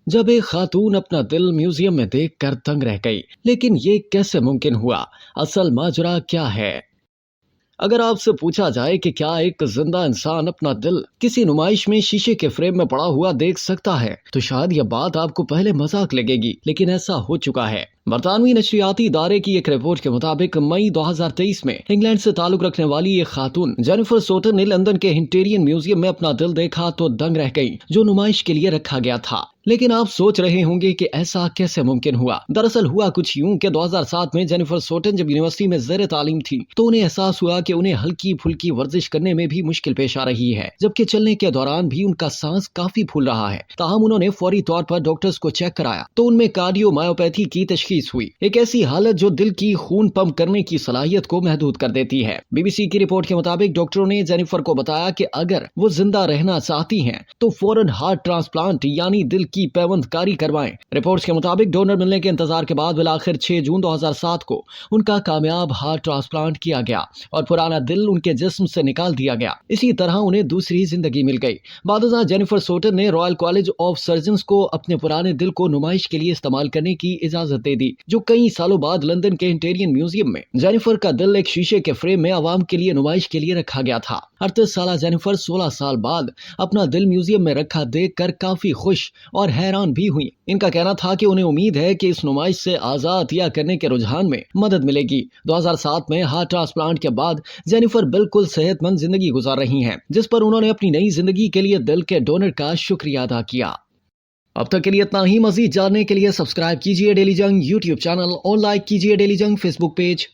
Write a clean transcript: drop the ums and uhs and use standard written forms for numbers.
جب ایک خاتون اپنا دل میوزیم میں دیکھ کر دنگ رہ گئی، لیکن یہ کیسے ممکن ہوا؟ اصل ماجرا کیا ہے؟ اگر آپ سے پوچھا جائے کہ کیا ایک زندہ انسان اپنا دل کسی نمائش میں شیشے کے فریم میں پڑا ہوا دیکھ سکتا ہے تو شاید یہ بات آپ کو پہلے مذاق لگے گی، لیکن ایسا ہو چکا ہے۔ برطانوی نشریاتی ادارے کی ایک رپورٹ کے مطابق مئی 2023 میں انگلینڈ سے تعلق رکھنے والی ایک خاتون جینیفر سوٹن نے لندن کے ہنٹیرین میوزیم میں اپنا دل دیکھا تو دنگ رہ گئی، جو نمائش کے لیے رکھا گیا تھا۔ لیکن آپ سوچ رہے ہوں گے کہ ایسا کیسے ممکن ہوا؟ دراصل ہوا کچھ یوں کہ 2007 میں جینیفر سوٹن جب یونیورسٹی میں زیر تعلیم تھی تو انہیں احساس ہوا کہ انہیں ہلکی پھلکی ورزش کرنے میں بھی مشکل پیش آ رہی ہے، جبکہ چلنے کے دوران بھی ان کا سانس کافی پھول رہا ہے۔ تاہم انہوں نے فوری طور پر ڈاکٹرز کو چیک کرایا تو ان میں کارڈیو مایوپیتھی کی تشخیص ہوئی، ایک ایسی حالت جو دل کی خون پمپ کرنے کی صلاحیت کو محدود کر دیتی ہے۔ بی بی سی کی رپورٹ کے مطابق ڈاکٹروں نے جینیفر کو بتایا کہ اگر وہ زندہ رہنا چاہتی ہیں تو فوراً ہارٹ ٹرانسپلانٹ یعنی دل کی پیوند کاری کروائیں۔ رپورٹس کے مطابق ڈونر ملنے کے انتظار کے بعد بالآخر 6 جون 2007 کو ان کا کامیاب ہارٹ ٹرانسپلانٹ کیا گیا اور پرانا دل ان کے جسم سے نکال دیا گیا۔ اسی طرح انہیں دوسری زندگی مل گئی۔ بعد ازاں جینیفر سوٹن نے رائل کالج آف سرجنز کو اپنے پرانے دل کو نمائش کے لیے استعمال کرنے کی اجازت دے دی، جو کئی سالوں بعد لندن کے ہنٹیرین میوزیم میں جینیفر کا دل ایک شیشے کے فریم میں عوام کے لیے نمائش کے لیے رکھا گیا تھا۔ 38 سالہ جینیفر 16 سال بعد اپنا دل میوزیم میں رکھا دیکھ کر کافی خوش اور حیران بھی ہوئی۔ ان کا کہنا تھا کہ انہیں امید ہے کہ اس نمائش سے آزاد عطیہ کرنے کے رجحان میں مدد ملے گی۔ 2007 میں ہارٹ ٹرانسپلانٹ کے بعد جینیفر بالکل صحت مند زندگی گزار رہی ہیں، جس پر انہوں نے اپنی نئی زندگی کے لیے دل کے ڈونر کا شکریہ ادا کیا۔ اب تک کے لیے اتنا ہی۔ مزید جاننے کے لیے سبسکرائب کیجیے ڈیلی جنگ یوٹیوب چینل اور لائک کیجیے ڈیلی جنگ فیس بک پیج۔